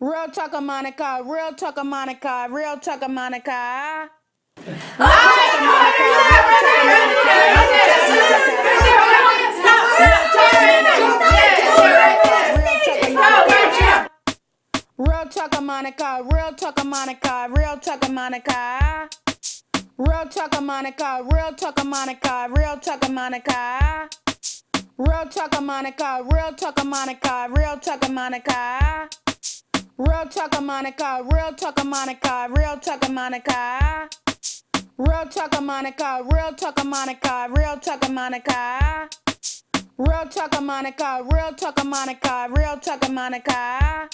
Real Talker Monica, Real Talker Monica, Real Talker Monica. Real Talker Monica, Real Talker Monica, Real Talker Monica. Real Talker Monica, Real Talker Monica, Real Talker Monica. Real Talker Monica, Real Talker Monica, Real Talker Monica. Real Talker Monica, Real Talker Monica, Real Talker Monica. Real Talker Monica, Real Talker Monica, Real Talker Monica. Real Talker Monica, Real Talker Monica, Real Talker Monica.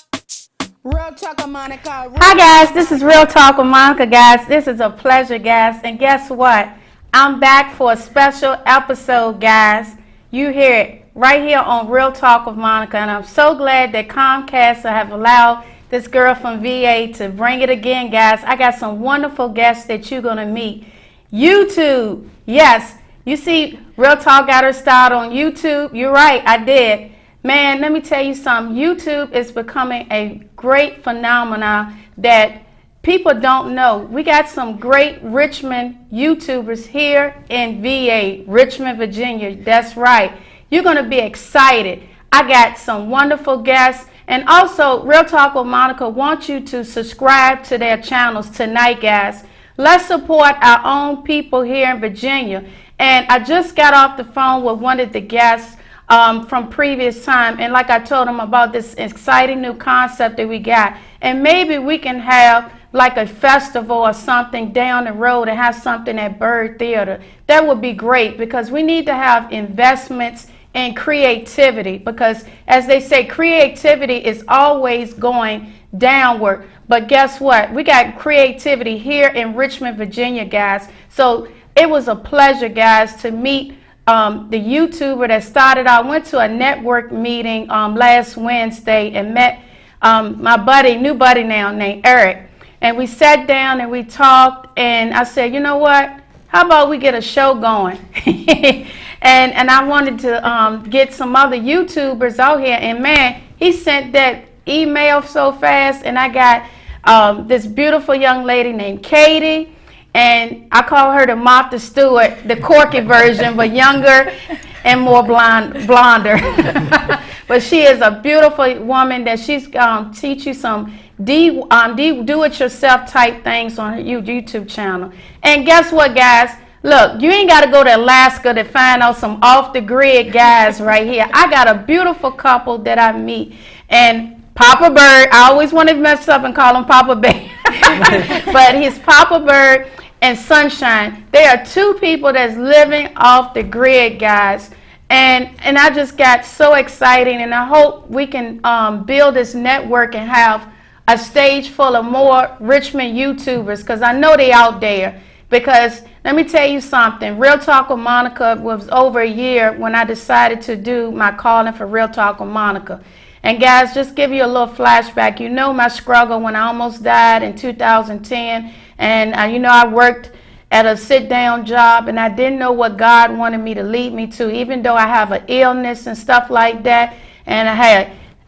Real Talker Monica. Hi guys, this is Real Talk with Monica, guys. This is a pleasure, guys. And guess what? I'm back for a special episode, guys. You hear it right here on Real Talk with Monica, and I'm so glad that Comcast have allowed this girl from VA to bring it again, guys. I got some wonderful guests that you're going to meet. YouTube. Yes, you see Real Talk got her started on YouTube. You're right, I did. Man, let me tell you something. YouTube is becoming a great phenomenon that people don't know. We got some great Richmond YouTubers here in VA, Richmond, Virginia. That's right. You're going to be excited. I got some wonderful guests. And also, Real Talk with Monica wants you to subscribe to their channels tonight, guys. Let's support our own people here in Virginia. And I just got off the phone with one of the guests from previous time, and like I told him about this exciting new concept that we got, and maybe we can have like a festival or something down the road and have something at Bird Theater. That would be great, because we need to have investments in creativity, because as they say, creativity is always going downward. But guess what? We got creativity here in Richmond, Virginia, guys. So it was a pleasure, guys, to meet the YouTuber that started. I went to a network meeting last Wednesday and met my buddy, new buddy now, named Eric. And we sat down and we talked, and I said, you know what? How about we get a show going? and I wanted to get some other YouTubers out here. And man, he sent that email so fast, and I got this beautiful young lady named Katie. And I call her the Martha Stewart, the Corky version, but younger and more blonder. But she is a beautiful woman that she's going to teach you some do-it-yourself type things on her YouTube channel. And guess what, guys? Look, you ain't got to go to Alaska to find out some off-the-grid guys right here. I got a beautiful couple that I meet. And Papa Bird, I always want to mess up and call him Papa Bear. But he's Papa Bird and Sunshine. They are two people that's living off the grid, guys. And I just got so excited, and I hope we can build this network and have a stage full of more Richmond YouTubers, because I know they out there. Because let me tell you something, Real Talk with Monica was over a year when I decided to do my calling for Real Talk with Monica. And guys, just give you a little flashback. You know my struggle when I almost died in 2010. And you know, I worked at a sit-down job, and I didn't know what God wanted me to lead me to, even though I have an illness and stuff like that. And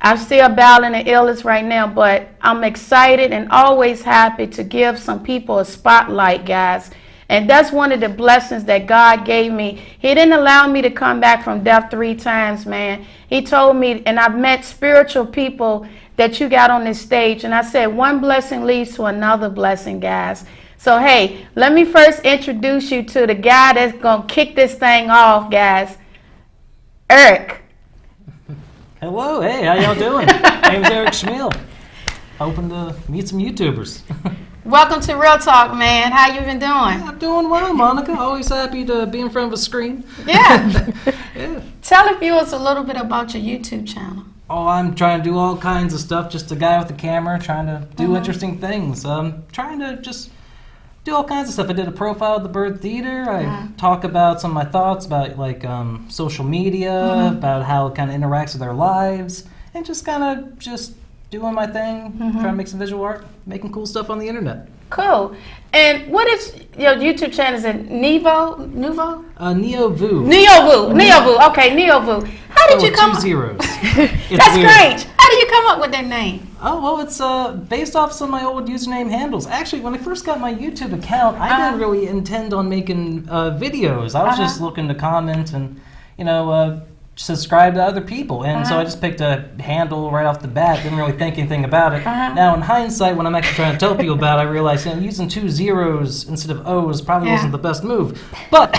I'm still battling an illness right now, but I'm excited and always happy to give some people a spotlight, guys. And that's one of the blessings that God gave me. He didn't allow me to come back from death 3 times, man. He told me, and I've met spiritual people that you got on this stage, and I said one blessing leads to another blessing, guys. So, hey, let me first introduce you to the guy that's going to kick this thing off, guys. Eric. Hello, hey, how y'all doing? My name's Eric Schmiel. Hoping to meet some YouTubers. Welcome to Real Talk, man. How you been doing? I'm doing well, Monica. Always happy to be in front of a screen. Yeah. Yeah. Tell the viewers a little bit about your YouTube channel. Oh, I'm trying to do all kinds of stuff. Just a guy with a camera trying to do interesting things. Trying to just do all kinds of stuff. I did a profile of the Bird Theater. I talk about some of my thoughts about like social media, about how it kind of interacts with our lives, and just kind of just doing my thing, trying to make some visual art, making cool stuff on the internet. Cool. And what is your YouTube channel? Is it Neovu? Neovu. Neovu. Okay, Neovu. How did you come? 2 zeros. That's strange. How did you come up with that name? Oh, well, it's based off some of my old username handles. Actually, when I first got my YouTube account, I didn't really intend on making videos. I was just looking to comment and, subscribe to other people. And so I just picked a handle right off the bat, didn't really think anything about it. Now, in hindsight, when I'm actually trying to tell people about it, I realized using 2 zeros instead of O's probably wasn't the best move. But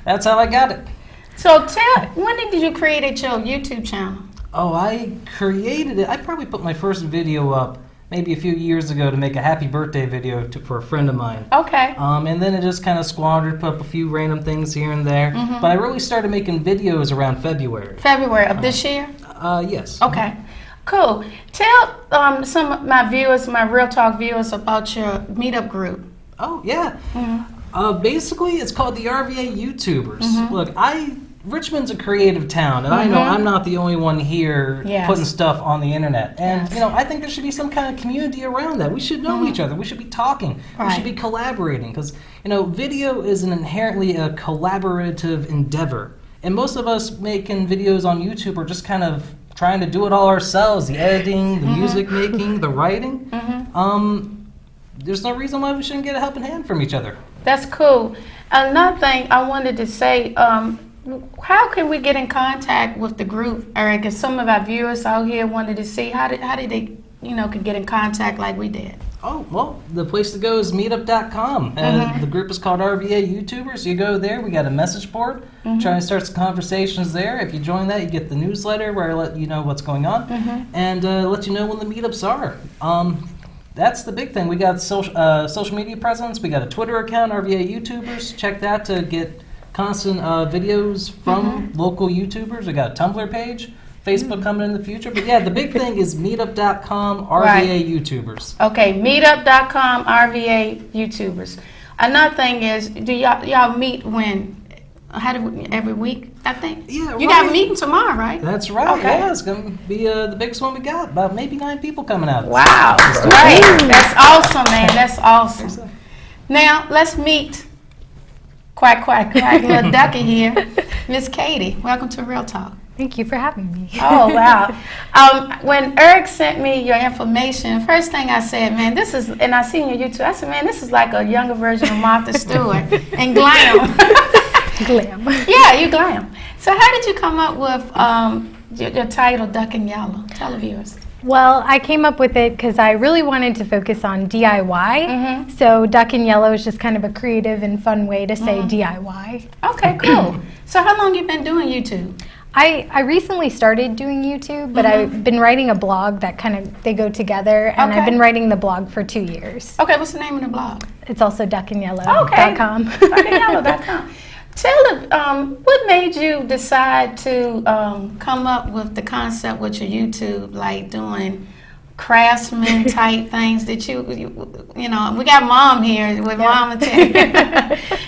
that's how I got it. So when did you create your YouTube channel? Oh, I created it. I probably put my first video up maybe a few years ago to make a happy birthday video for a friend of mine. Okay. And then it just kind of squandered, put up a few random things here and there. But I really started making videos around February. February of this year? Yes. Okay. Cool. Tell some of my viewers, my Real Talk viewers, about your meetup group. Oh, yeah. Basically, it's called the RVA YouTubers. Look, Richmond's a creative town, and I know I'm not the only one here putting stuff on the internet. And, I think there should be some kind of community around that. We should know each other. We should be talking. We should be collaborating. Because, video is inherently a collaborative endeavor. And most of us making videos on YouTube are just kind of trying to do it all ourselves. The editing, the music making, the writing. There's no reason why we shouldn't get a helping hand from each other. That's cool. Another thing I wanted to say, how can we get in contact with the group, Eric? If some of our viewers out here wanted to see, how did they, could get in contact like we did? Oh, well, the place to go is meetup.com. The group is called RVA YouTubers. You go there, we got a message board. Try and start some conversations there. If you join that, you get the newsletter where I let you know what's going on and let you know when the meetups are. That's the big thing. We got social media presence. We got a Twitter account, RVA YouTubers. Check that to get constant videos from local YouTubers. We got a Tumblr page, Facebook coming in the future. But yeah, the big thing is meetup.com, RVA YouTubers. Okay, meetup.com, RVA YouTubers. Another thing is, do y'all meet when? Every week, I think? Yeah, You got a meeting tomorrow, right? That's right. Okay. Yeah, it's going to be the biggest one we got. About maybe 9 people coming out. Wow, great. That's awesome, man. That's awesome. Now, let's meet quack, quack, quack, little ducky here. Miss Katie, welcome to Real Talk. Thank you for having me. Oh, wow. When Eric sent me your information, first thing I said, man, this is, and I seen your YouTube, I said, man, this is like a younger version of Martha Stewart and glam. Glam. Yeah, you glam. So how did you come up with your title, Duck and Yellow? Tell the viewers. Well, I came up with it because I really wanted to focus on DIY. So Duck and Yellow is just kind of a creative and fun way to say DIY. Okay, cool. So how long you been doing YouTube? I recently started doing YouTube, but I've been writing a blog that they go together, and I've been writing the blog for 2 years. Okay, what's the name of the blog? It's also duckandyellow.com. Okay, duckandyellow.com. Tell what made you decide to come up with the concept with your YouTube, like doing craftsman type things that we got Mom here with Mama T.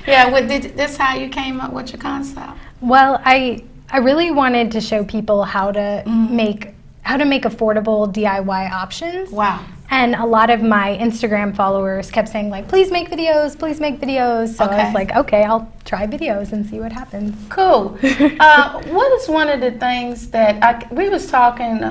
Yeah, this how you came up with your concept? Well, I really wanted to show people how to make affordable DIY options. Wow. And a lot of my Instagram followers kept saying, like, please make videos, please make videos. So I was like, okay, I'll try videos and see what happens. Cool. What is one of the things that we was talking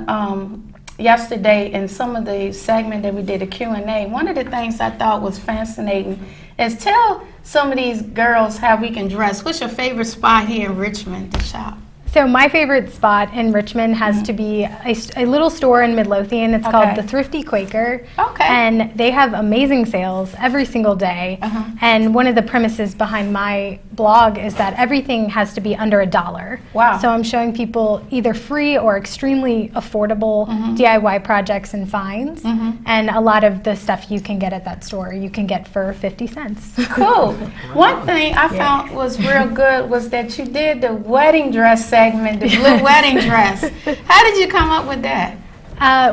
yesterday in some of the segment that we did, a Q&A, one of the things I thought was fascinating is tell some of these girls how we can dress. What's your favorite spot here in Richmond to shop? So my favorite spot in Richmond has to be a little store in Midlothian. It's called the Thrifty Quaker. Okay. And they have amazing sales every single day. And one of the premises behind my blog is that everything has to be under $1. Wow. So I'm showing people either free or extremely affordable DIY projects and finds. And a lot of the stuff you can get at that store, you can get for 50 cents. Cool. One thing I found was real good was that you did the wedding dress segment, the blue wedding dress. How did you come up with that?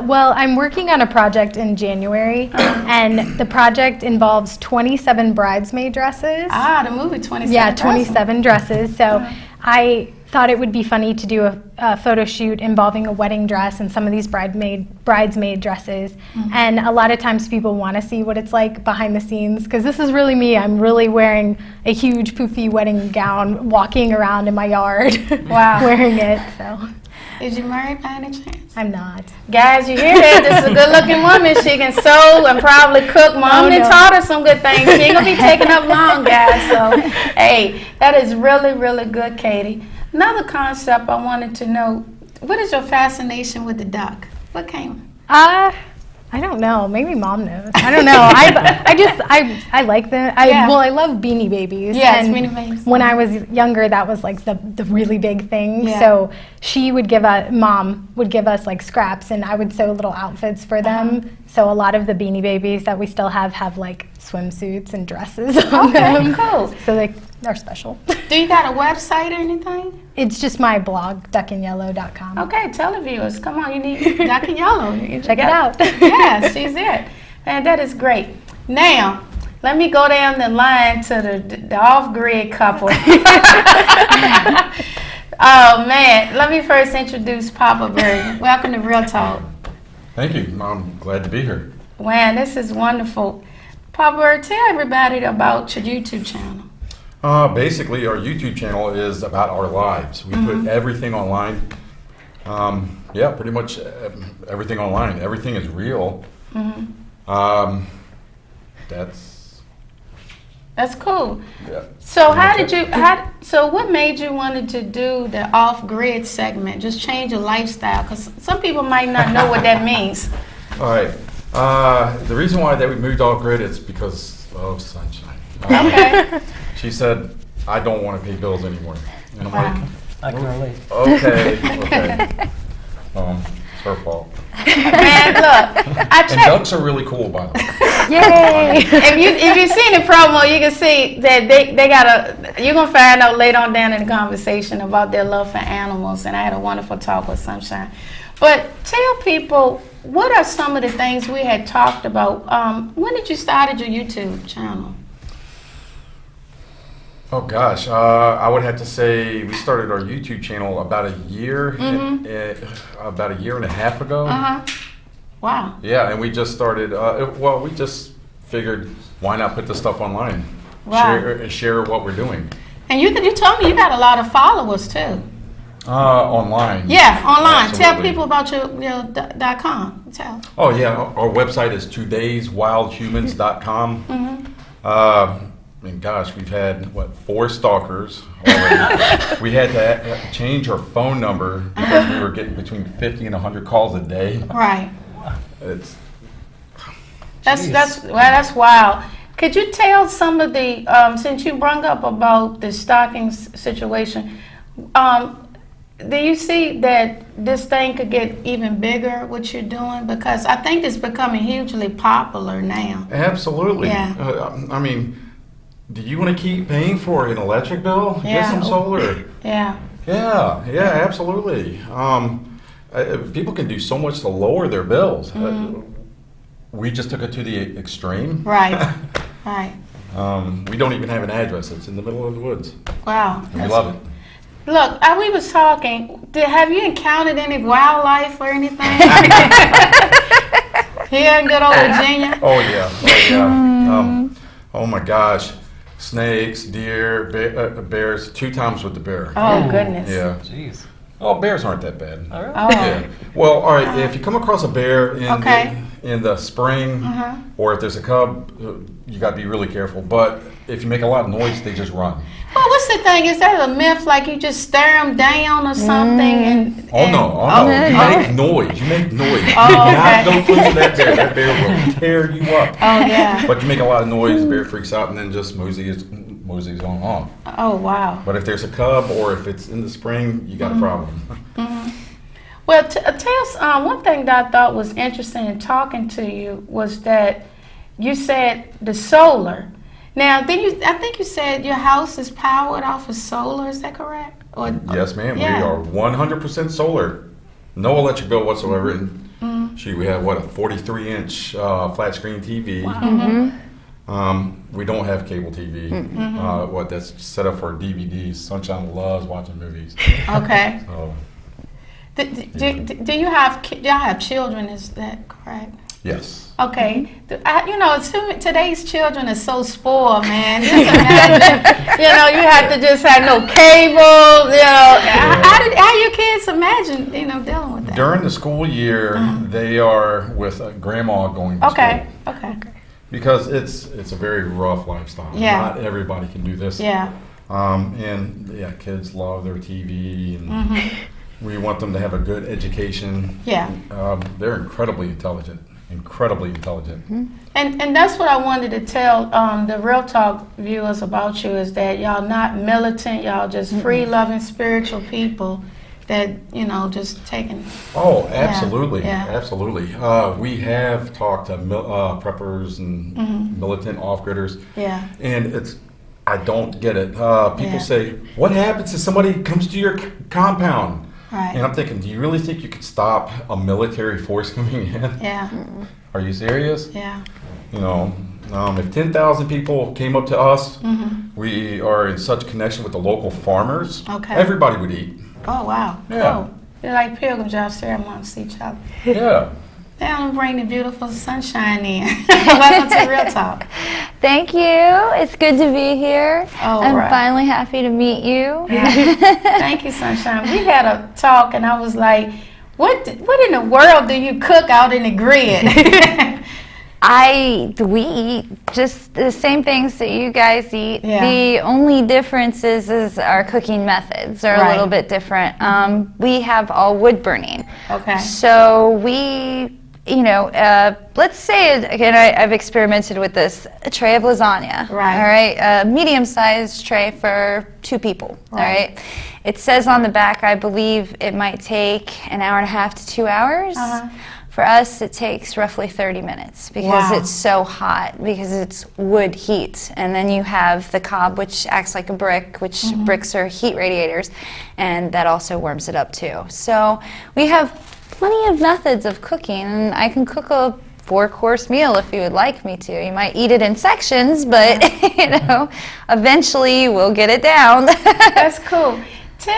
Well, I'm working on a project in January, and the project involves 27 bridesmaid dresses. Ah, the movie 27 Yeah, 27 dresses. So I thought it would be funny to do a photo shoot involving a wedding dress and some of these bridesmaid dresses. And a lot of times people want to see what it's like behind the scenes, because this is really me. I'm really wearing a huge poofy wedding gown, walking around in my yard wearing it. So. Is you married by any chance? I'm not. Guys, you hear that? This is a good-looking woman. She can sew and probably cook. Mom done taught her some good things. She ain't gonna be taking up long, guys. So, hey, that is really, really good, Katie. Another concept I wanted to know: what is your fascination with the duck? What came? I don't know. Maybe Mom knows. I don't know. I like them. Well, I love Beanie Babies. Yes, and Beanie Babies. When I was younger, that was like the really big thing. Yeah. So Mom would give us like scraps, and I would sew little outfits for them. So a lot of the Beanie Babies that we still have like swimsuits and dresses on them. Cool. So they are special. Do you got a website or anything? It's just my blog, duckandyellow.com. Okay, tell the viewers. Come on, you need Duck and Yellow. Check it out. Yeah, she's it. And that is great. Now, let me go down the line to the off-grid couple. Oh, man. Let me first introduce Papa Bird. Welcome to Real Talk. Thank you. I'm glad to be here. Man, this is wonderful. Papa Bird, tell everybody about your YouTube channel. Basically, our YouTube channel is about our lives. We put everything online. Yeah, pretty much everything online. Everything is real. That's cool. Yeah. So so what made you wanted to do the off-grid segment? Just change your lifestyle, because some people might not know what that means. All right. The reason why that we moved off grid is because of sunshine. Okay. She said, I don't want to pay bills anymore. And I'm like, I can relate. okay. It's her fault. Man, look, I And checked. ducks are really cool, by the way. Yay! If you seen the promo, you can see that they got you're gonna find out later on down in the conversation about their love for animals, and I had a wonderful talk with Sunshine. But tell people, what are some of the things we had talked about? When did you start your YouTube channel? Oh gosh, I would have to say we started our YouTube channel about a year, about a year and a half ago. Wow. Yeah, and we just started. We just figured, why not put the stuff online, Wow. share what we're doing And you told me you got a lot of followers too. online. Yeah, online. Tell Absolutely. people about your .com. Tell. Oh yeah, our website is todayswildhumans.com. And gosh, we've had 4 stalkers already. We had to change our phone number because we were getting between 50 and 100 calls a day. Right. It's That's wild. Could you tell some of the since you brought up about the stalking situation, do you see that this thing could get even bigger? What you're doing, because I think it's becoming hugely popular now. Absolutely. Yeah. I mean, do you want to keep paying for an electric bill? Yeah. Get some solar. Yeah. Yeah, absolutely. People can do so much to lower their bills. We just took it to the extreme. Right. Right. We don't even have an address. It's in the middle of the woods. Wow. And we love it. Look, we was talking. Have you encountered any wildlife or anything? Here in good old Virginia? Oh yeah. Oh my gosh. Snakes, deer, bears. 2 times with the bear. Oh, goodness. Yeah. Jeez. Oh, bears aren't that bad. All right. Oh. Yeah. Well, all right. If you come across a bear Okay. in the spring, or if there's a cub, you got to be really careful. But if you make a lot of noise, they just run. Well, what's the thing? Is that a myth? Like you just stare them down or something? And No. You make noise. You make noise. Oh, okay. Don't close to that bear. That bear will tear you up. Oh, yeah. But you make a lot of noise, the bear freaks out, and then just moseys on off. Oh, wow. But if there's a cub or if it's in the spring, you got a problem. Well, tell us, one thing that I thought was interesting in talking to you was that you said the solar. Now, I think you said your house is powered off of solar. Is that correct? Yes, ma'am. Yeah. We are 100% solar. No electric bill whatsoever. And we have, a 43-inch flat screen TV. Mm-hmm. We don't have cable TV. That's set up for DVDs. Sunshine loves watching movies. Okay. So, Do y'all have children? Is that correct? Yes. Okay, today's children are so spoiled, man. Just imagine, you have to just have no cable. How your kids imagine, dealing with that? During the school year, they are with grandma going to school. Okay. Because it's a very rough lifestyle. Yeah. Not everybody can do this. Yeah. Kids love their TV, and we want them to have a good education. Yeah. They're incredibly intelligent. And that's what I wanted to tell the Real Talk viewers about you, is that y'all not militant, y'all just free-loving spiritual people that, just taking... Oh, absolutely. Yeah. Absolutely. We have talked to preppers and militant off-gridders. Yeah. And I don't get it. People say, what happens if somebody comes to your compound? Right. And I'm thinking, do you really think you could stop a military force coming in? Yeah. Are you serious? Yeah. If 10,000 people came up to us, we are in such connection with the local farmers, everybody would eat. Oh, wow. Yeah. Cool. You're like pilgrims, y'all stare amongst each other. Yeah. Now bring the beautiful sunshine in. Welcome to Real Talk. Thank you. It's good to be here. I'm finally happy to meet you. Thank you, Sunshine. We had a talk, and I was like, what in the world do you cook out in the grid? We eat just the same things that you guys eat. Yeah. The only difference is our cooking methods are a little bit different. We have all wood burning. Okay. So we, let's say, again, I've experimented with this, a tray of lasagna. Right. All right. A medium-sized tray for 2 people. Right. All right. It says on the back, I believe it might take 1.5 hours to 2 hours. For us, it takes roughly 30 minutes because it's so hot, because it's wood heat. And then you have the cob, which acts like a brick, which bricks are heat radiators, and that also warms it up too. So we have plenty of methods of cooking, and I can cook a 4-course meal if you would like me to. You might eat it in sections, but eventually we'll get it down. That's cool. We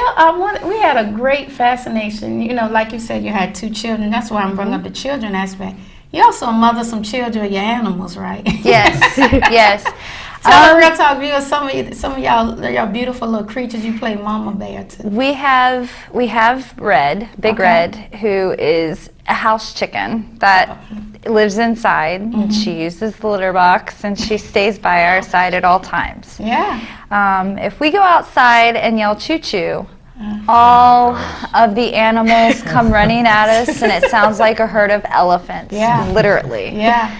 had a great fascination. Like you said, you had 2 children. That's why I'm bringing up the children aspect. You also mother some children of your animals, right? Yes, yes. Tell the Real Talk viewers, some of y'all beautiful little creatures you play mama bear to. We have Red, Big Red, who is a house chicken that lives inside. And she uses the litter box, and she stays by our side at all times. Yeah. If we go outside and yell choo-choo, all of the animals come running at us, and it sounds like a herd of elephants, literally. Yeah.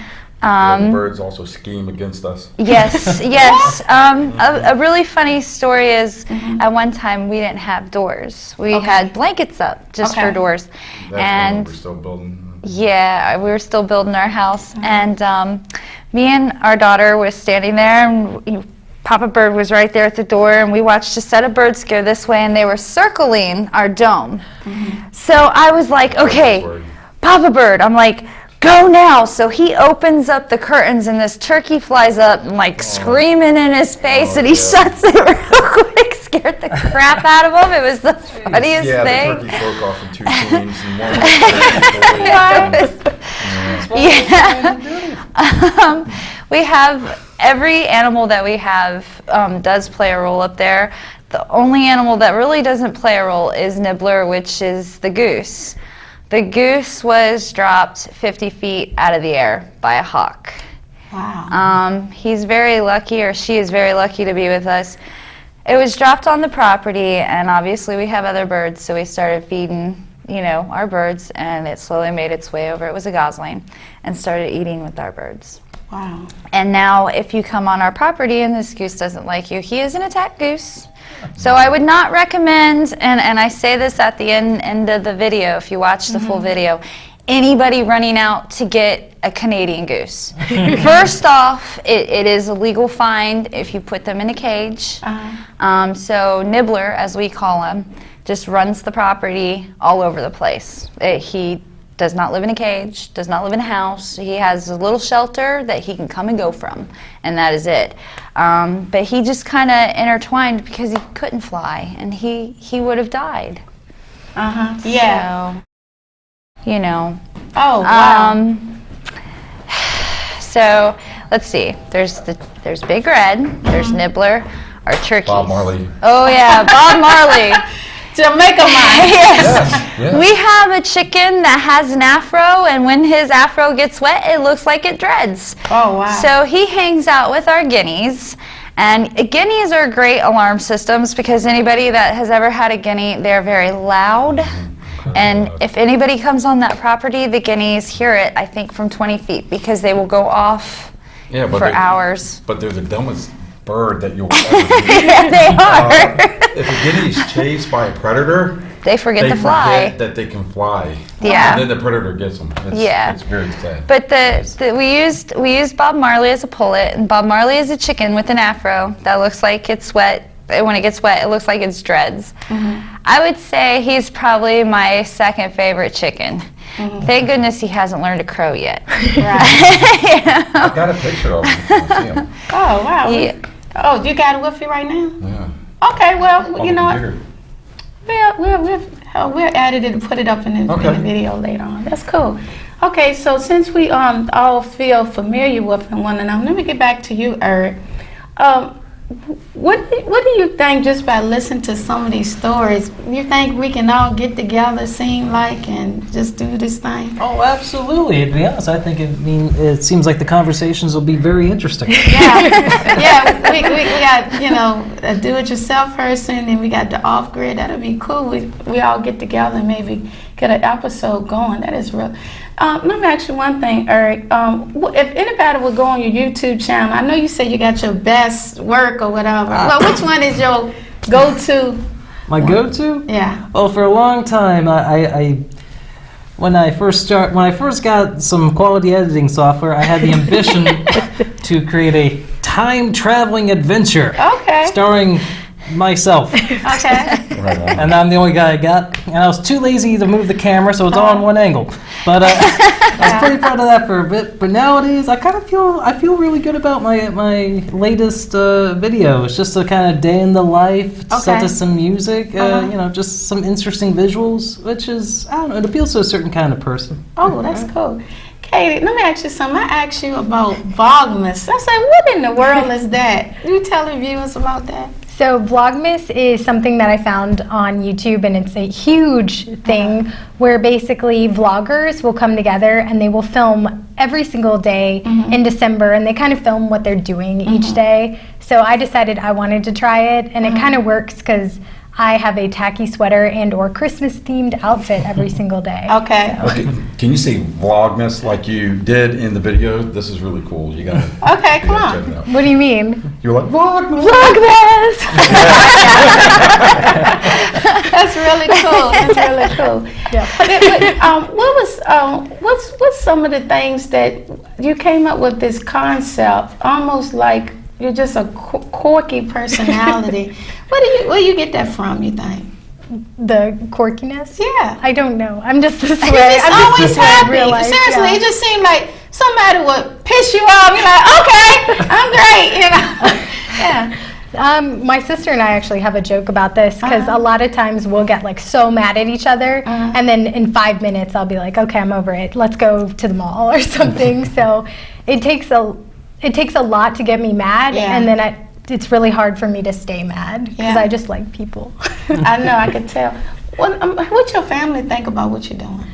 The birds also scheme against us. Yes, yes. A really funny story is at one time we didn't have doors. We had blankets up just for doors. That's when we're still building. Yeah, we were still building our house. And me and our daughter was standing there, and Papa Bird was right there at the door, and we watched a set of birds go this way, and they were circling our dome. So I was like, okay, Papa Bird, I'm like, go now. So he opens up the curtains, and this turkey flies up and screaming in his face, and he shuts it real quick, scared the crap out of him. It was the funniest thing. The turkey broke off in 2 teams, and one was we have, every animal that we have does play a role up there. The only animal that really doesn't play a role is Nibbler, which is the goose. The goose was dropped 50 feet out of the air by a hawk. Wow. He's very lucky, or she is very lucky to be with us. It was dropped on the property, and obviously we have other birds, so we started feeding, our birds, and it slowly made its way over. It was a gosling, and started eating with our birds. Wow. And now if you come on our property and this goose doesn't like you, he is an attack goose. So I would not recommend, and I say this at the end of the video, if you watch the full video, anybody running out to get a Canadian goose. First off, it is a legal fine if you put them in a cage. So Nibbler, as we call him, just runs the property all over the place. He does not live in a cage, does not live in a house. He has a little shelter that he can come and go from, and that is it. But he just kind of intertwined because he couldn't fly, and he would have died. Yeah. So, Oh, wow. So let's see. There's Big Red. There's Nibbler. Our turkeys. Bob Marley. Oh yeah, Bob Marley. Jamaica mine. Yes. Yeah. We have a chicken that has an afro, and when his afro gets wet, it looks like it dreads. Oh, wow. So he hangs out with our guineas. And guineas are great alarm systems because anybody that has ever had a guinea, they're very loud. And if anybody comes on that property, the guineas hear it, I think, from 20 feet because they will go off for hours. But they're the dumbest bird that you'll ever meet. Yeah, they are. If a guinea is chased by a predator, they forget to fly. That they can fly. Yeah. And then the predator gets them. It's very sad. But we used Bob Marley as a pullet, and Bob Marley is a chicken with an afro that looks like it's wet. When it gets wet, it looks like it's dreads. I would say he's probably my second favorite chicken. Thank goodness he hasn't learned to crow yet. Right. I got a picture of him. I see him. Oh, wow. Yeah. Oh, you got it with you right now? Yeah. Okay, well, On you the know computer. what? We'll edit it and put it up in the video later on. That's cool. Okay, so since we all feel familiar with one another, let me get back to you, Eric. What do you think, just by listening to some of these stories, you think we can all get together, seem like, and just do this thing? Oh, absolutely. To be honest, I think it seems like the conversations will be very interesting. Yeah, we got, a do-it-yourself person, and we got the off-grid. That'll be cool. We all get together and maybe get an episode going. That is real. Let me ask you one thing, Eric. If anybody would go on your YouTube channel, I know you said you got your best work or whatever. Well, which one is your go-to? My go-to? Yeah. Well, for a long time, when I first got some quality editing software, I had the ambition to create a time-traveling adventure. Okay. Starring myself. Okay. And I'm the only guy I got. And I was too lazy to move the camera, so it's all in one angle. But I was pretty proud of that for a bit. But nowadays, I feel really good about my latest video. It's just a kind of day in the life, set to some music, just some interesting visuals, which is, I don't know, it appeals to a certain kind of person. Oh, that's cool. Katie, let me ask you something. I asked you about Vlogmas. I said, what in the world is that? You tell the viewers about that. So Vlogmas is something that I found on YouTube, and it's a huge thing where basically vloggers will come together and they will film every single day in December, and they kind of film what they're doing each day. So I decided I wanted to try it, and it kind of works because I have a tacky sweater and or Christmas themed outfit every single day. Okay. Okay. Can you say Vlogmas like you did in the video? This is really cool. You got it. Okay, come on. What do you mean? You're like Vlogmas. Vlogmas! That's really cool. That's really cool. Yeah. What's some of the things that you came up with this concept, almost like you're just a quirky personality. Where you get that from, you think? The quirkiness? Yeah. I don't know. I'm just this way. You're just I'm always this way in happy. real life, Seriously, yeah. it just seemed like somebody would piss you off. You're like, okay, I'm great. Yeah. My sister and I actually have a joke about this because a lot of times we'll get like so mad at each other, and then in 5 minutes I'll be like, okay, I'm over it. Let's go to the mall or something. So it takes a lot to get me mad, and then it's really hard for me to stay mad because I just like people. I know, I can tell. What's your family think about what you're doing?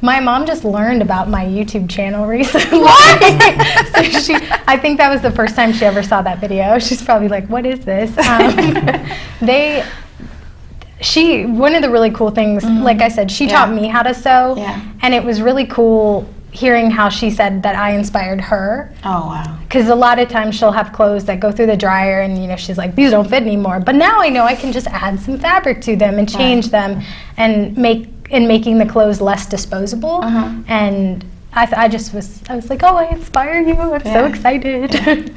My mom just learned about my YouTube channel recently. So I think that was the first time she ever saw that video. She's probably like, what is this? One of the really cool things, like I said, she taught me how to sew, and it was really cool hearing how she said that I inspired her. Oh, wow. Because a lot of times she'll have clothes that go through the dryer and she's like, these don't fit anymore. But now I know I can just add some fabric to them and change them and making the clothes less disposable. And I was like, oh, I inspire you. I'm so excited.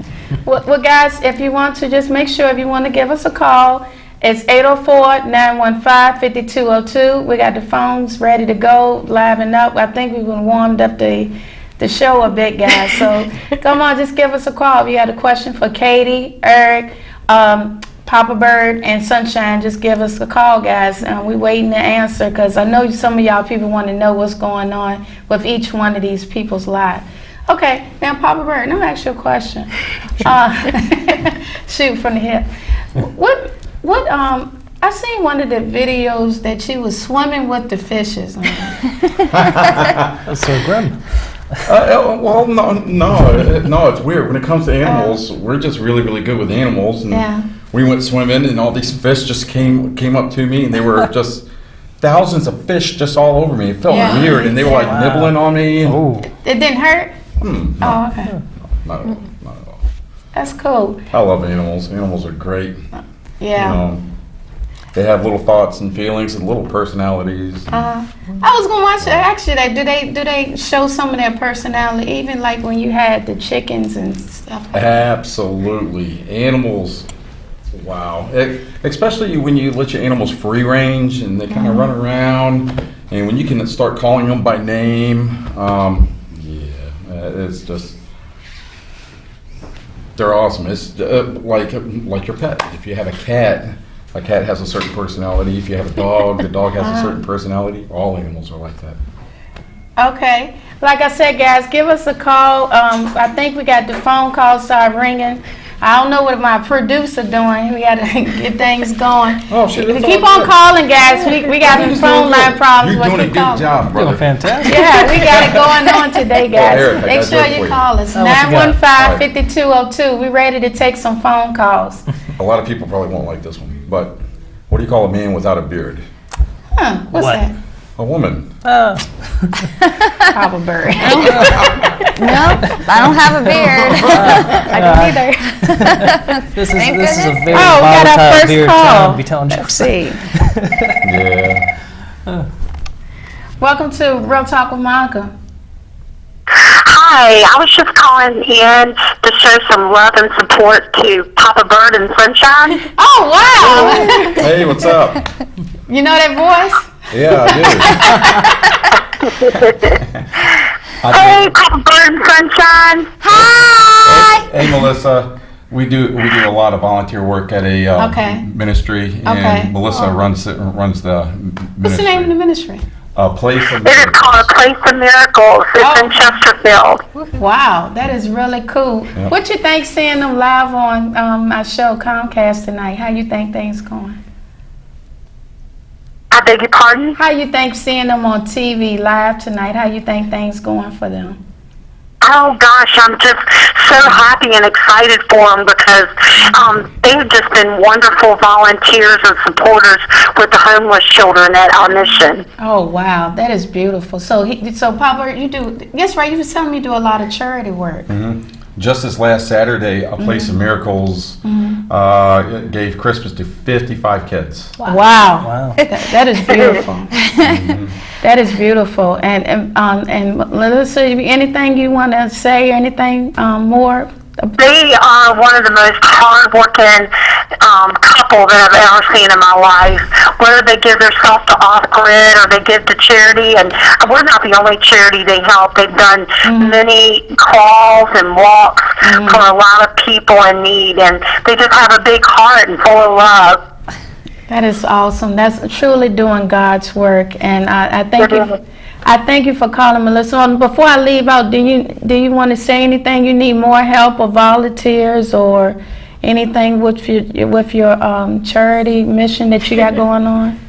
Well, guys, if you want to, just make sure if you want to give us a call, it's 804-915-5202. We got the phones ready to go, live and up. I think we've been warmed up the show a bit, guys. So come on, just give us a call. If you got a question for Katie, Eric, Papa Bird and Sunshine, just give us a call, guys. We waiting to answer because I know some of y'all people want to know what's going on with each one of these people's lives. Okay, now Papa Bird, let me ask you a question. Shoot from the hip. I seen one of the videos that you was swimming with the fishes. That's so grim. Well, no, it's weird. When it comes to animals, we're just really, really good with animals. And we went swimming, and all these fish just came up to me, and they were just thousands of fish just all over me. It felt weird, and they were like nibbling on me. And, It didn't hurt? no, Oh, okay. not at all. Not at all. That's cool. I love animals. Animals are great. Yeah. You know, they have little thoughts and feelings and little personalities. I was gonna ask you that. Do they show some of their personality, even like when you had the chickens and stuff like that? Absolutely. Animals, wow. Especially when you let your animals free range and they kind of run around, and when you can start calling them by name, it's just, they're awesome. It's like your pet. If you have a cat has a certain personality. If you have a dog, the dog has a certain personality. All animals are like that. Okay. Like I said, guys, give us a call. I think we got the phone calls start ringing. I don't know what my producer doing. We got to get things going. Oh, shit, it's Keep all on good. calling, guys. We got some phone line problems. You're doing a good job, Doing brother. fantastic. Yeah, we got it going on today, guys. Eric, I Make got sure work for you you. call us. Oh, what you got? 915-5202. We ready to take some phone calls. A lot of people probably won't like this one, but what do you call a man without a beard? Huh, what's What? that? A woman. Papa Bird. Nope, I don't have a beard. I don't either. This is Thank a very Oh, we got our volatile first beard call. town. Be telling Let's jokes. see. Yeah. Welcome to Real Talk with Monica. Hi, I was just calling in to show some love and support to Papa Bird and Sunshine. Oh, wow. Hey, what's up? You know that voice? Yeah, I Hey, Papa Bird and Sunshine. do. Hey, Melissa. We do a lot of volunteer work at a ministry, and Okay. Melissa runs the ministry. What's the name of the ministry? Place of It is called A Place of Miracles. It's in Oh. Chesterfield. Wow, that is really cool. Yep. What you think seeing them live on our show Comcast tonight? How you think things going? I beg your pardon? How you think seeing them on TV live tonight? How you think things going for them? Oh gosh, I'm just so happy and excited for them because they've just been wonderful volunteers and supporters with the homeless children at our mission. Oh wow, that is beautiful. So Papa, you do? Yes, right. You was telling me you do a lot of charity work. Just this last Saturday, A Place of Miracles gave Christmas to 55 kids. Wow, Wow. that is beautiful. That is beautiful. And Melissa, anything you want to say? Anything more? They are one of the most hard-working couple that I've ever seen in my life. Whether they give themselves to off-grid or they give to charity, and we're not the only charity they help. They've done many calls and walks for a lot of people in need, and they just have a big heart and full of love. That is awesome. That's truly doing God's work, and I thank you. I thank you for calling, Melissa. Before I leave out, do you want to say anything? You need more help or volunteers or anything with your charity mission that you got going on?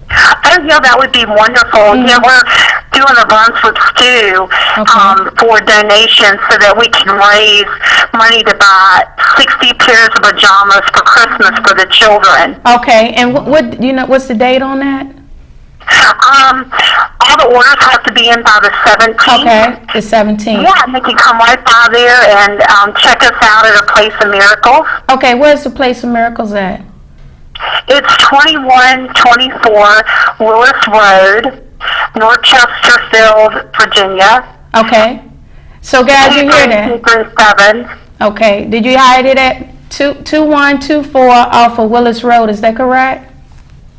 Oh, yeah, that would be wonderful. Yeah, we're doing a bunch with Stu for donations so that we can raise money to buy 60 pairs of pajamas for Christmas for the children. Okay, and what's the date on that? All the orders have to be in by the 17th. Okay, the 17th. Yeah, and they can come right by there and check us out at A Place of Miracles. Okay, where's the Place of Miracles at? It's 2124 Willis Road, North Chesterfield, Virginia. Okay. So guys, you hear that? 237. Okay. Did you hide it at 2124 off of Willis Road? Is that correct?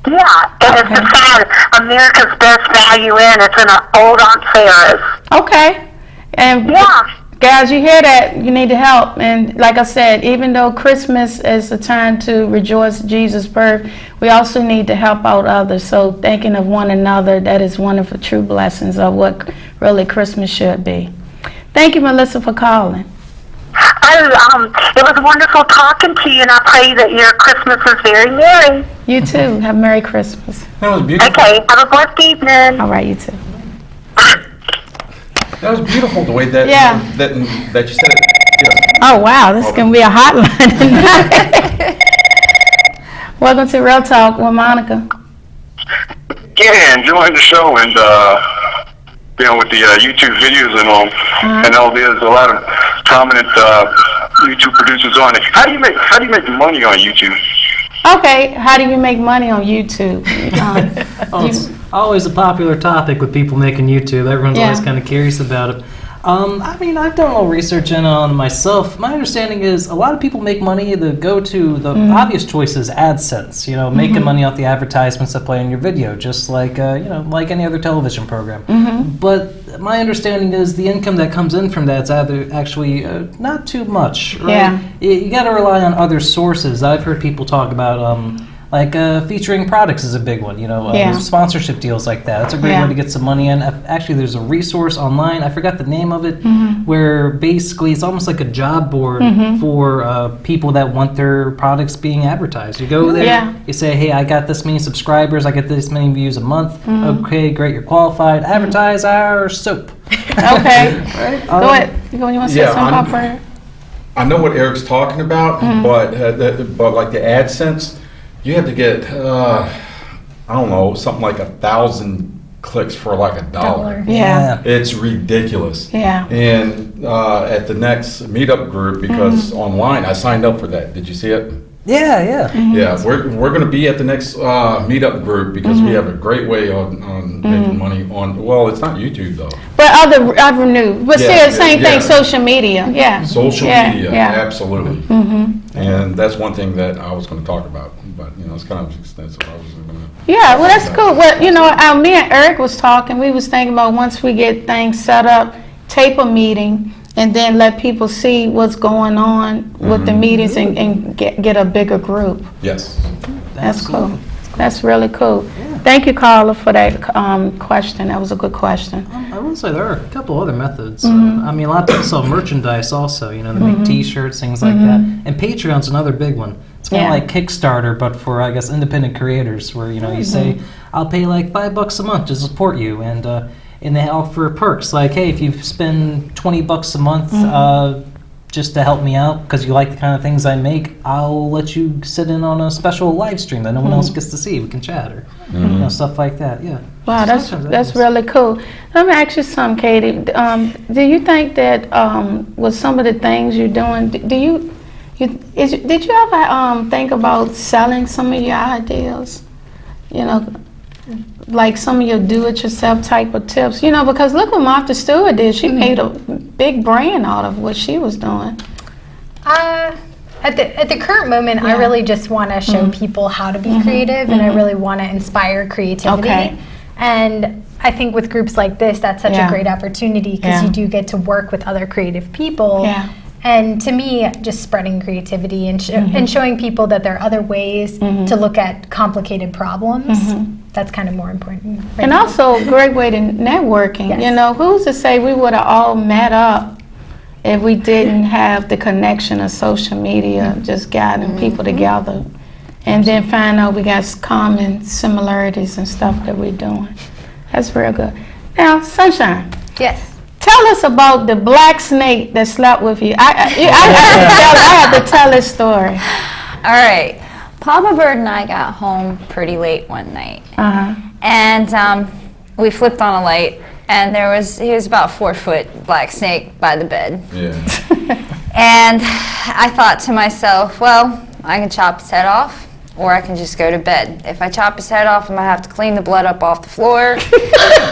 Yeah, and it's beside America's Best Value Inn. It's in an old Aunt Sarah's. Okay. And Yeah. guys, you hear that? You need to help. And like I said, even though Christmas is a time to rejoice Jesus' birth, we also need to help out others. So thinking of one another, that is one of the true blessings of what really Christmas should be. Thank you, Melissa, for calling. It was wonderful talking to you, and I pray that your Christmas is very merry. You too. Have Merry Christmas. That was beautiful. Okay, have a blessed evening. All right, you too. That was beautiful the way that that you said it. Yes. Oh, wow, this is going to be a hotline tonight. Welcome to Real Talk with Monica. Yeah, enjoying the show and, with the YouTube videos and all. I know there's a lot of prominent YouTube producers on it. How do you make money on YouTube? Okay, how do you make money on YouTube? It's always a popular topic with people making YouTube. Everyone's always kind of curious about it. I've done a little research on myself. My understanding is a lot of people make money. The obvious choice is AdSense. Making money off the advertisements that play in your video, just like like any other television program. But my understanding is the income that comes in from that is actually not too much. Right? Yeah. You got to rely on other sources. I've heard people talk about. Featuring products is a big one, sponsorship deals like that. That's a great way to get some money in. Actually, there's a resource online, I forgot the name of it, where basically it's almost like a job board for people that want their products being advertised. You go there, you say, hey, I got this many subscribers, I get this many views a month. Okay, great, you're qualified. Advertise our soap. Okay. Right? Go ahead. You want to say something about prayer? I know what Eric's talking about, but like the AdSense, you have to get, something like 1,000 clicks for like $1. Yeah. It's ridiculous. Yeah. And at the next meetup group, because online, I signed up for that. Did you see it? Yeah. Yeah, we're going to be at the next meetup group because we have a great way on making money on. Well, it's not YouTube though. But other news. But still, same thing. Social media. Yeah. Social media. Absolutely. And that's one thing that I was going to talk about. But it's kind of extensive. Yeah, well, that's cool. Well, me and Eric was talking. We was thinking about once we get things set up, tape a meeting, and then let people see what's going on with the meetings and get a bigger group. Yes. That's cool. That's really cool. Yeah. Thank you, Carla, for that question. That was a good question. I will say there are a couple other methods. A lot of people sell merchandise also. They make T-shirts, things like that. And Patreon's another big one. It's kind of like Kickstarter, but for, I guess, independent creators, where, you say, I'll pay like $5 a month to support you, and they offer perks, like, hey, if you spend $20 a month just to help me out, because you like the kind of things I make, I'll let you sit in on a special live stream that no one else gets to see. We can chat, or stuff like that, Wow, that's really cool. Let me ask you something, Katie. Do you think that with some of the things you're doing, did you ever think about selling some of your ideas? Like some of your do-it-yourself type of tips, because look what Martha Stewart did. She made a big brand out of what she was doing. At the current moment, I really just want to show people how to be creative, and I really want to inspire creativity. Okay. And I think with groups like this, that's such a great opportunity because you do get to work with other creative people. Yeah. And to me, just spreading creativity and showing people that there are other ways to look at complicated problems, that's kind of more important. And also a great way to networking. Yes. Who's to say we would have all met up if we didn't have the connection of social media, just gathering people together, and then find out we got common similarities and stuff that we're doing. That's real good. Now, Sunshine. Yes. Tell us about the black snake that slept with you. I have to tell this story. All right. Papa Bird and I got home pretty late one night. And we flipped on a light, and he was about 4 foot black snake by the bed. Yeah. And I thought to myself, well, I can chop his head off, or I can just go to bed. If I chop his head off, I'm gonna have to clean the blood up off the floor,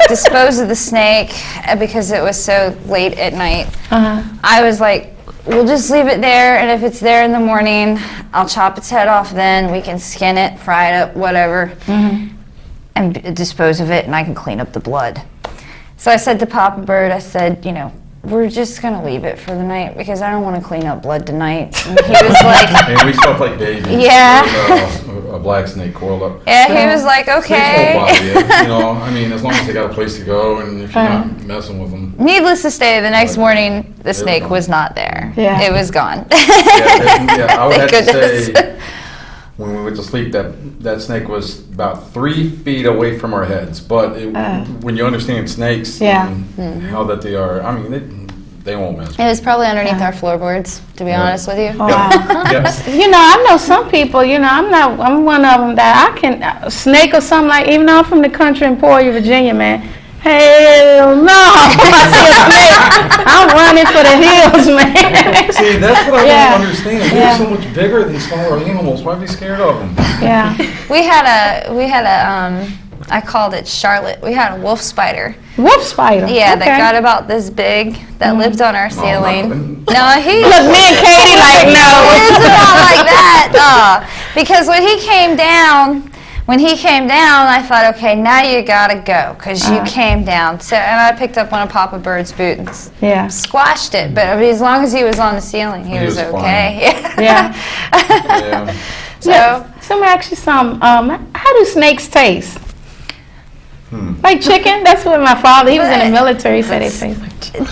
dispose of the snake, because it was so late at night. I was like, we'll just leave it there, and if it's there in the morning, I'll chop its head off then. We can skin it, fry it up, whatever, and dispose of it, and I can clean up the blood. So I said to Papa Bird, I said, we're just gonna leave it for the night because I don't want to clean up blood tonight. And he was like, And we felt like babies. Yeah. With, a black snake coiled up. yeah, he was like, Snakes okay. won't bother you, you know. I mean, as long as they got a place to go, and if you're not messing with them. Needless to say, the next morning the snake was not there. Yeah. It was gone. Yeah, I would have Thank to goodness. say, when we went to sleep, that snake was about 3 feet away from our heads. But when you understand snakes and how that they are, I mean, they won't mess with It was probably underneath our floorboards, to be honest with you. Wow. Yeah. You know, I know some people, you know, I'm one of them that I can, a snake or something like, even though I'm from the country in Emporia, Virginia, man, hell no. I see a snake, I'm running for the hills, man. See, that's what I Yeah. don't understand. They're so much bigger than smaller animals. Why be scared of them? Yeah. We had a I called it Charlotte. We had a wolf spider. Wolf spider. Yeah, that Okay. got about this big, that lived on our ceiling. No, he Look, me and Katie like, no. It's about like that. Because when he came down, I thought, okay, now you gotta go, because you came down. So, and I picked up one of Papa Bird's boots and Yeah. squashed it. But I mean, as long as he was on the ceiling, he was was okay. Yeah. Yeah. So, Let me ask you something. How do snakes taste? Like chicken? That's what my father, he was in the military, he said they taste like chicken.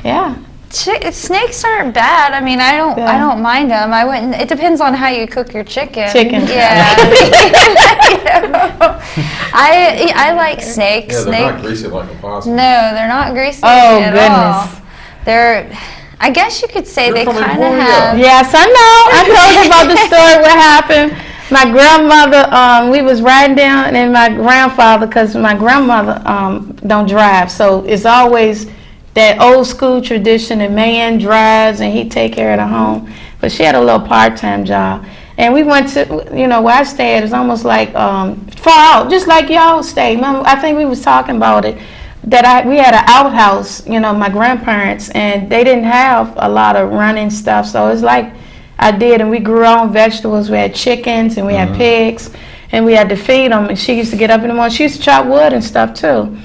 Yeah. snakes aren't bad. I mean, I don't mind them. I wouldn't. It depends on how you cook your chicken. Yeah. I like snakes. Yeah, they're not greasy like a possum. No, they're not greasy Oh, at goodness. all. They're. I guess you could say They're they from kind of Emporia. have. Yes, I know. I told you about the story, what happened. My grandmother, we was riding down, and my grandfather, because my grandmother don't drive, so it's always that old school tradition, the man drives and he take care of the home. But she had a little part-time job. And we went to, where I stayed, it's almost like far out, just like y'all stay. Remember, I think we was talking about it, that we had an outhouse, my grandparents, and they didn't have a lot of running stuff, so it's like I did, and we grew our own vegetables. We had chickens and we had pigs, and we had to feed them. And she used to get up in the morning. She used to chop wood and stuff too.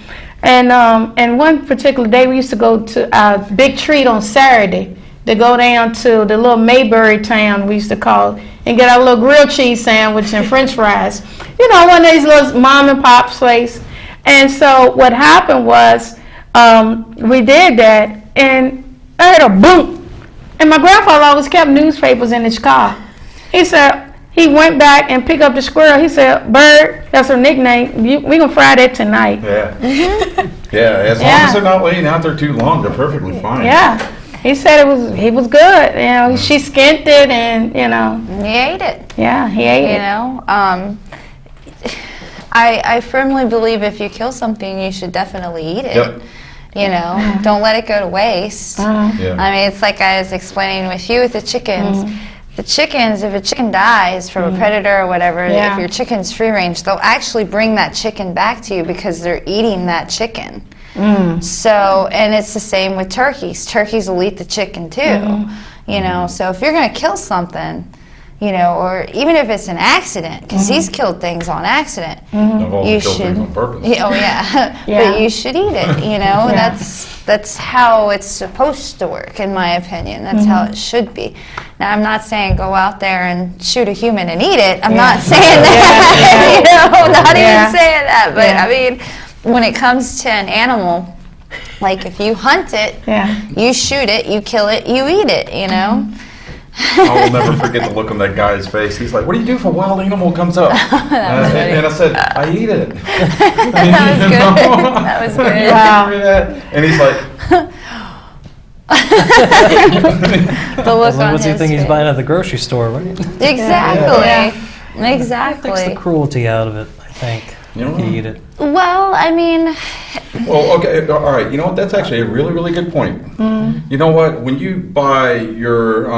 And one particular day, we used to go to a big treat on Saturday to go down to the little Mayberry town, we used to call it, and get our little grilled cheese sandwich and French fries. One of these little mom and pop places. And so what happened was we did that, and I heard a boom. And my grandfather always kept newspapers in his car. He said, he went back and picked up the squirrel. He said, Bird, that's her nickname, we gonna fry that tonight. Yeah. Yeah, as long as they're not laying out there too long, they're perfectly fine. Yeah. He said he was good. She skinned it, and He ate it. Yeah, he ate it. I firmly believe if you kill something, you should definitely eat it. Yep. Don't let it go to waste. Yeah. I mean, it's like I was explaining with you with the chickens. The chickens, if a chicken dies from a predator or whatever, if your chicken's free range, they'll actually bring that chicken back to you because they're eating that chicken. So, and it's the same with turkeys. Turkeys will eat the chicken too. So if you're going to kill something, or even if it's an accident, because he's killed things on accident, you should. On purpose. But you should eat it. That's how it's supposed to work, in my opinion. That's how it should be. Now, I'm not saying go out there and shoot a human and eat it. I'm not saying that. Not even saying that. But I mean, when it comes to an animal, like if you hunt it, you shoot it, you kill it, you eat it. I will never forget the look on that guy's face. He's like, "What do you do if a wild animal comes up?" and I said, "I eat it." That was good. Wow. And he's like, The look on What's he his think he's face. buying at the grocery store, right? Exactly. Exactly. Takes the cruelty out of it, I think. You eat it. Well, I mean, well, okay, all right. You know what? That's actually a really, really good point. You know what? When you buy your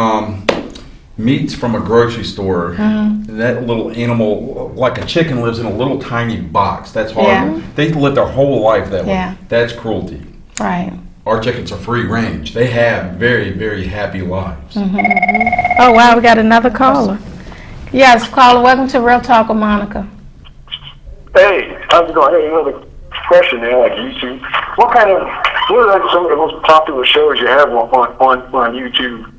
meats from a grocery store, that little animal, like a chicken, lives in a little tiny box. That's hard. Yeah. They live their whole life that way. Yeah. That's cruelty. Right. Our chickens are free range. They have very, very happy lives. Oh, wow, we got another caller. Yes, caller, welcome to Real Talk with Monica. Hey, how's it going? Hey, another question there, like YouTube. What kind of what are some of the most popular shows you have on YouTube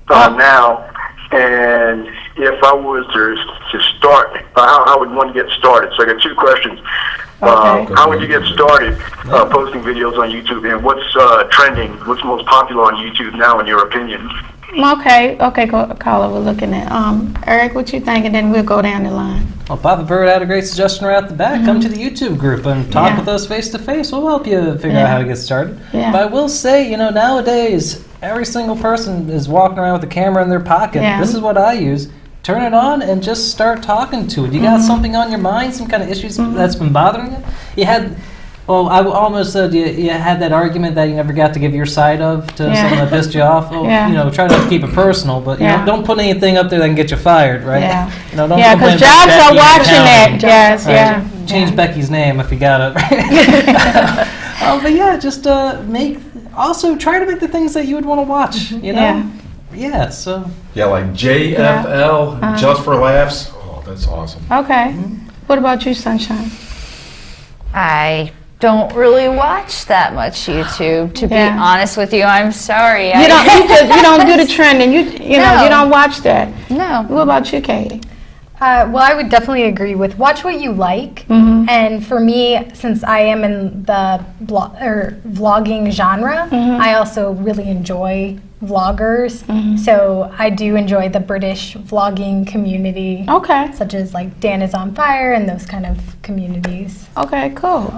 now? And if I was to start, how would one get started? So I got 2 questions. How would you get started posting videos on YouTube, and what's trending? What's most popular on YouTube now, in your opinion? Okay, caller, we're looking at. Eric, what you think, and then we'll go down the line. Well, Papa Bird had a great suggestion right off the bat. Come to the YouTube group and talk with us face to face. We'll help you figure out how to get started. Yeah. But I will say, nowadays, every single person is walking around with a camera in their pocket. Yeah. This is what I use. Turn it on and just start talking to it. You got something on your mind, some kind of issues that's been bothering you? You had, well, I almost said you had that argument that you never got to give your side of to someone that pissed you off. Well, try not to keep it personal, but don't put anything up there that can get you fired, right? Yeah. Don't because jobs are watching that. Yes, right? Change Becky's name if you got it. Right? But yeah, just also try to make the things that you would want to watch. Yeah, so. Yeah, like JFL, Just for Laughs. Oh, that's awesome. Okay. What about you, Sunshine? I don't really watch that much YouTube, to be honest with you. I'm sorry. You don't do the trending. You know you don't watch that. No. What about you, Katie? Well, I would definitely agree with watch what you like. And for me, since I am in the vlogging genre, I also really enjoy vloggers. So I do enjoy the British vlogging community. Okay. Such as like Dan is on Fire and those kind of communities. Okay, cool.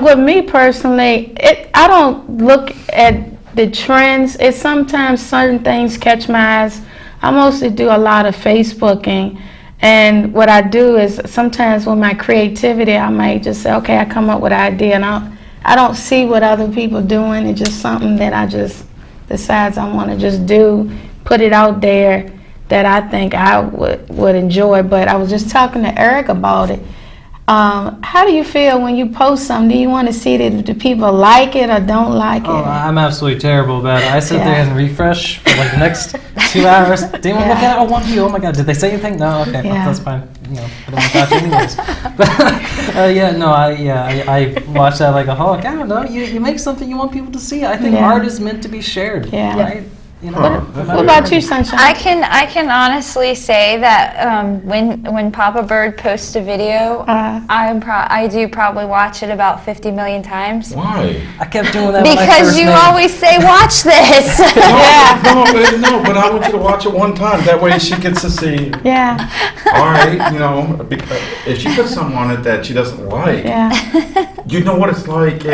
With me personally, I don't look at the trends. It's sometimes certain things catch my eyes. I mostly do a lot of Facebooking. And what I do is sometimes with my creativity, I might just say, okay, I come up with an idea, and I don't see what other people doing. It's just something that I just decides I want to just do, put it out there that I think I would enjoy. But I was just talking to Eric about it. How do you feel when you post something? Do you want to see that the people like it or don't like it? Oh, I'm absolutely terrible about it. I sit there and refresh for like the next 2 hours. Did anyone look at it? Oh, one view. Oh my God, did they say anything? No, okay, that's fine. I don't want to watch anyways. But I watch that like a hawk. I don't know. You make something you want people to see. I think art is meant to be shared. Yeah. Right? What about you, Sunshine? I can honestly say that when Papa Bird posts a video, I do probably watch it about 50 million times. Why? I kept doing that because you always say, watch this. No, but I want you to watch it one time. That way she gets to see. Yeah. All right, if she puts something on it that she doesn't like, you know what it's like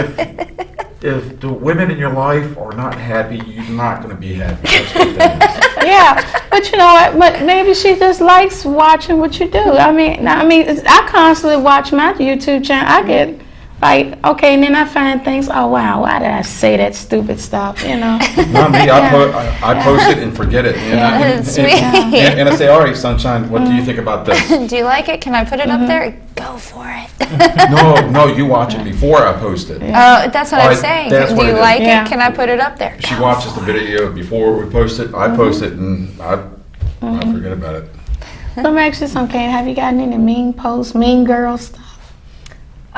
if the women in your life are not happy, you're not going to be happy. That's what that is. Yeah, but you know what? But maybe she just likes watching what you do. I constantly watch my YouTube channel. I get like, okay, and then I find things. Oh wow, why did I say that stupid stuff? Not me. I post it and forget it. That's sweet. And I say, all right, Sunshine, what do you think about this? Do you like it? Can I put it up there? Go for it. No, you watch it before I post it. That's what I'm saying. Do you like it? Can I put it up there? She watches the video before we post it. I post it and I forget about it. Let me ask you something. Have you gotten any mean posts, mean girl stuff?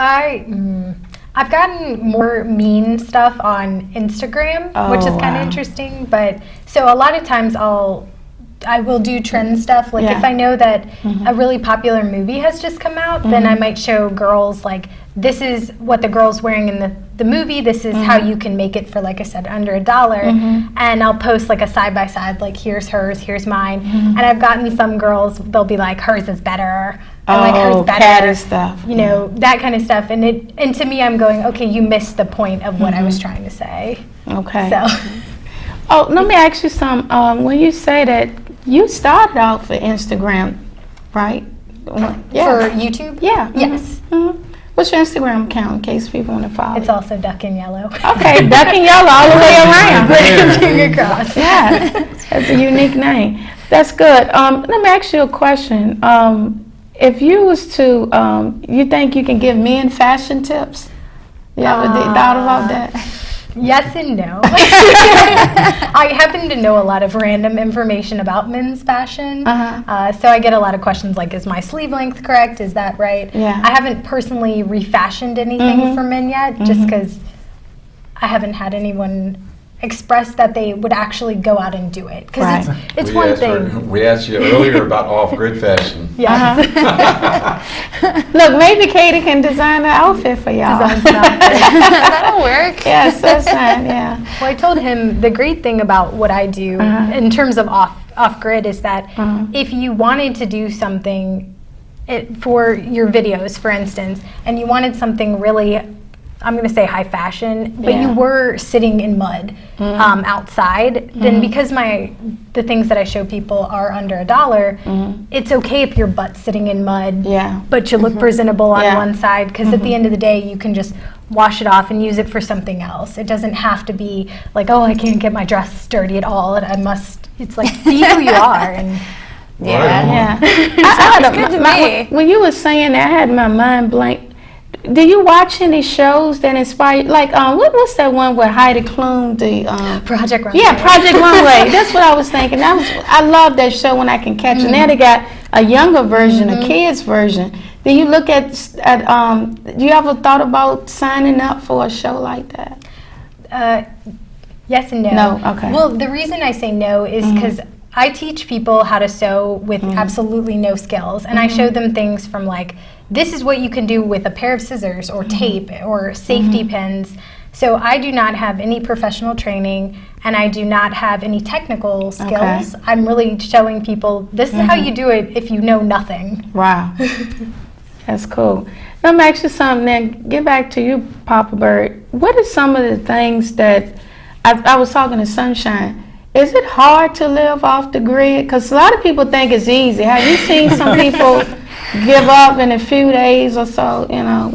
I've gotten more mean stuff on Instagram, which is kind of interesting. But so a lot of times I will do trend stuff. Like if I know that a really popular movie has just come out, then I might show girls like, this is what the girl's wearing in the movie. This is how you can make it for, like I said, under $1. And I'll post like a side by side, like here's hers, here's mine. And I've gotten some girls, they'll be like, hers is better. And like hers better. Catty stuff. That kind of stuff. And to me, I'm going, okay, you missed the point of what I was trying to say. Okay. So. Oh, let me ask you something. When you say that you started out for Instagram, right? For YouTube? Yeah. Yes. What's your Instagram account in case people want to follow? It's also Duck and Yellow. Okay, Duck and Yellow all the way around. Finger crossed. Yeah, that's a unique name. That's good. Let me ask you a question. If you was to, you think you can give men fashion tips? You ever thought about that? Yes and no. I happen to know a lot of random information about men's fashion. So I get a lot of questions like, is my sleeve length correct? Is that right? Yeah. I haven't personally refashioned anything for men yet, just because I haven't had anyone express that they would actually go out and do it. Because it's one thing. We asked you earlier about off-grid fashion. Yes. Look, maybe Katie can design an outfit for y'all. That'll work. Yes, that's fine, yeah. Well, I told him the great thing about what I do in terms of off-grid is that if you wanted to do something for your videos, for instance, and you wanted something really, I'm going to say high fashion, but you were sitting in mud outside, then because the things that I show people are under $1, it's okay if your butt's sitting in mud, but you look presentable on one side, because at the end of the day, you can just wash it off and use it for something else. It doesn't have to be like, oh, I can't get my dress dirty at all, and I must, it's like, be who you are. And Sounds good to me. When you were saying that, I had my mind blank. Do you watch any shows that inspire you? Like, what's that one with Heidi Klum? Project Runway. Yeah, Project Runway. That's what I was thinking. I love that show when I can catch it. Now they got a younger version, a kid's version. Do you look at do you ever thought about signing up for a show like that? Yes and no. No, okay. Well, the reason I say no is because I teach people how to sew with absolutely no skills, and I show them things from like, this is what you can do with a pair of scissors or tape or safety pins. So I do not have any professional training, and I do not have any technical skills. I'm really showing people, this is how you do it if you know nothing. Wow. That's cool. Now, I'm going to ask you something then. Get back to you, Papa Bird. What are some of the things that, I was talking to Sunshine, is it hard to live off the grid? Because a lot of people think it's easy. Have you seen some people give up in a few days or so? You know,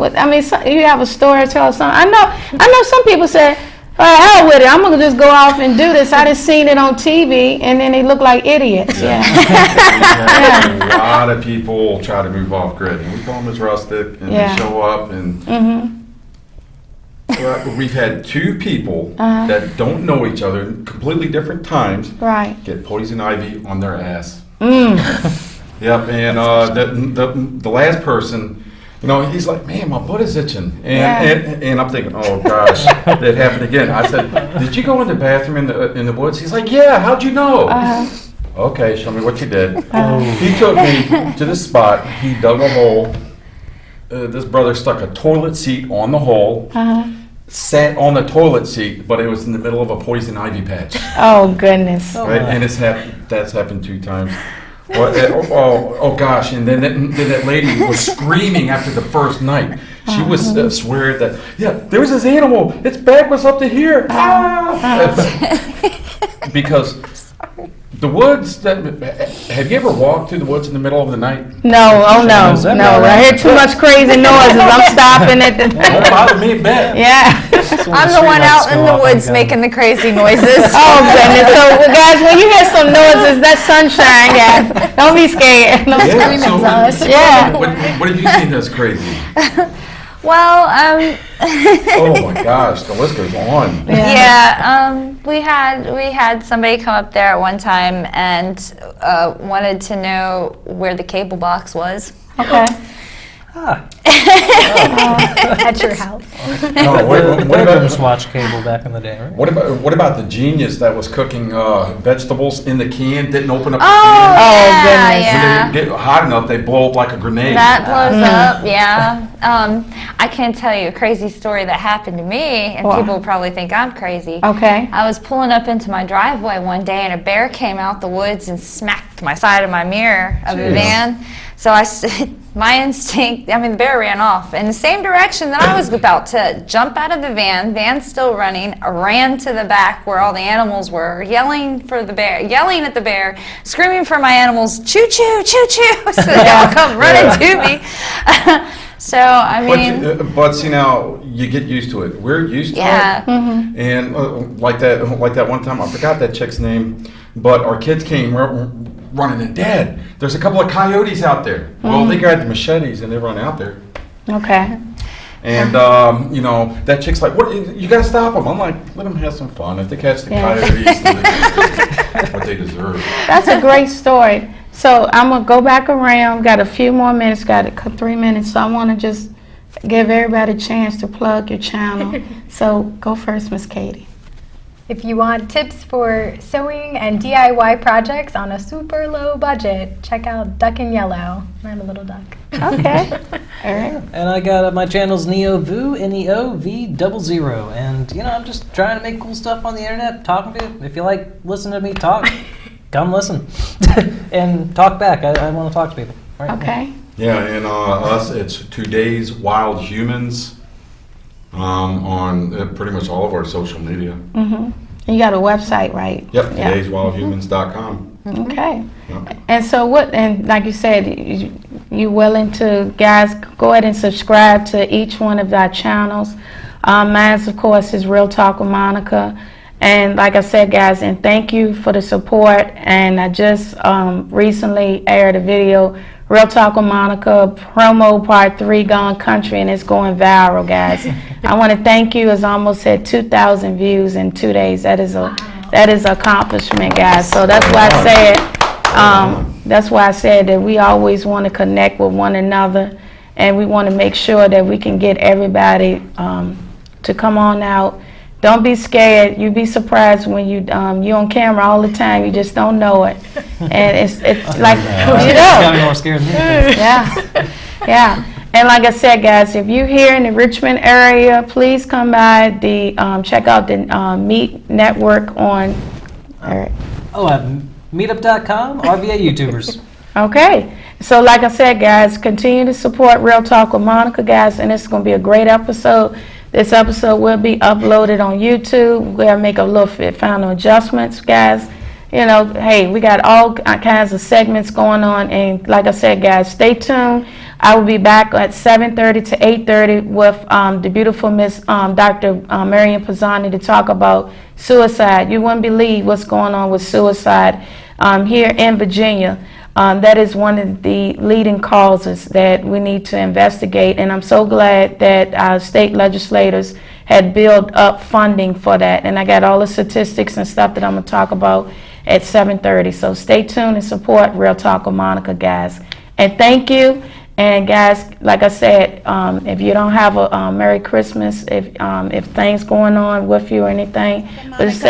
you have a story to tell or something. I know some people say, "Oh, hell with it, I'm gonna just go off and do this." I just seen it on TV, and then they look like idiots. A lot of people try to move off grid, and we call them as rustic, and they show up and. We've had two people that don't know each other, completely different times, get poison ivy on their ass. Yep, and the last person, he's like, man, my butt is itching, and I'm thinking, oh gosh, that happened again. I said, did you go in the bathroom in the woods? He's like, yeah. How'd you know? Okay, show me what you did. He took me to the spot. He dug a hole. This brother stuck a toilet seat on the hole. Sat on the toilet seat, but it was in the middle of a poison ivy patch. Oh goodness! Right, and that's happened 2 times. Oh gosh! And then that lady was screaming after the first night. She was swearing that there was this animal. Its back was up to here. Because the woods. Have you ever walked through the woods in the middle of the night? No, no. I hear too much crazy noises. I'm stopping at the. Don't bother me a bit. Yeah. I'm the one out in the woods making the crazy noises. Oh goodness! So guys, when you hear some noises, that's Sunshine, guys. Don't be scared. No screaming us. What have you seen that's crazy? Well, oh my gosh, the list goes on. We had somebody come up there at one time and wanted to know where the cable box was. Okay. At your house. No, what bedrooms watch cable back in the day, right? What about the genius that was cooking vegetables in the can, didn't open up the can? Oh goodness. Yeah. When they get hot enough, they blow up like a grenade. That blows up, yeah. I can tell you a crazy story that happened to me, and people probably think I'm crazy. Okay. I was pulling up into my driveway one day, and a bear came out the woods and smacked my side of my mirror of the van. So my instinct, the bear ran off in the same direction that I was about to jump out of the van's still running. I ran to the back where all the animals were, yelling at the bear, screaming for my animals, choo choo, choo choo, so they all come running to me. So, But see, now, you get used to it. We're used to it. And like that one time, I forgot that chick's name, but our kids came running, and Dad, there's a couple of coyotes out there. Well, they grabbed the machetes and they run out there. Okay. And, that chick's like, what? You got to stop them. I'm like, let them have some fun. If they catch the coyotes, then that's what they deserve. That's a great story. So I'm going to go back around. Got a few more minutes. Got 3 minutes. So I want to just give everybody a chance to plug your channel. So go first, Miss Katie. If you want tips for sewing and DIY projects on a super low budget, check out Duck in Yellow. I'm a little duck. Okay. All right. And I got my channel's NeoVoo, NeoV00. And, you know, I'm just trying to make cool stuff on the internet, talking to you. If you like listening to me talk, come listen. And talk back. I want to talk to people. Right? Okay. Yeah, and us, it's Today's Wild Humans on pretty much all of our social media. Mm-hmm. You got a website, right? Yep, todayswildhumans.com. Okay. Yep. And so and like you said, you willing to, guys, go ahead and subscribe to each one of our channels. Mine's, of course, is Real Talk with Monica. And like I said, guys, and thank you for the support. And I just recently aired a video, Real Talk with Monica, promo part 3 gone country, and it's going viral, guys. I want to thank you. It's almost had 2,000 views in 2 days. That is an accomplishment, guys. So that's why I said that we always want to connect with one another, and we want to make sure that we can get everybody to come on out. Don't be scared. You'd be surprised when you're on camera all the time. You just don't know it, and it's like you know. Got me more scared than me. Yeah. And like I said, guys, if you're here in the Richmond area, please come by check out the Meet Network on. Meetup.com, RVA YouTubers. Okay. So like I said, guys, continue to support Real Talk with Monica, guys, and it's going to be a great episode. This episode will be uploaded on YouTube. We'll make a little final adjustments, guys. You know, hey, we got all kinds of segments going on, and like I said, guys, stay tuned. I will be back at 7:30 to 8:30 with the beautiful Miss Dr. Marian Pisani to talk about suicide. You wouldn't believe what's going on with suicide here in Virginia. That is one of the leading causes that we need to investigate, and I'm so glad that our state legislators had built up funding for that. And I got all the statistics and stuff that I'm going to talk about at 7:30. So stay tuned and support Real Talk with Monica, guys. And thank you. And guys, like I said, if you don't have a Merry Christmas, if things going on with you or anything, just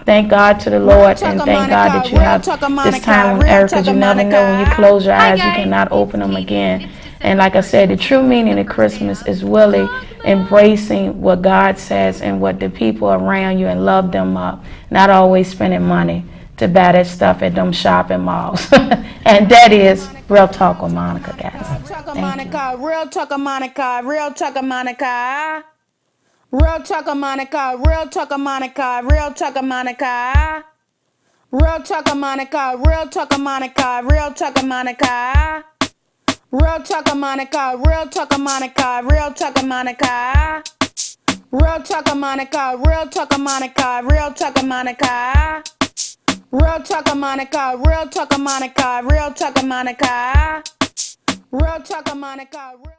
thank God to the Lord, and thank God that you have this time on earth, because you never know when you close your eyes, you cannot open them again. And like I said, the true meaning of Christmas is really embracing what God says and what the people around you, and love them up, not always spending money to buy that stuff at them shopping malls. And that is Real Talk with Monica, guys. Real Talk with Monica, Real Talk with Monica. Real Talk with Monica, Real Talk with Monica, Real Talk with Monica. Real Talk with Monica, Real Talk with Monica, Real Talk with Monica. Real Talk with Monica, Real Talk with Monica, Real Talk with Monica. Real Talk with Monica, Real Talk with Monica, Real Talk with Monica. Real Talk with Monica, Real Talk with Monica, Real Talk with Monica. Real Talk with Monica, Real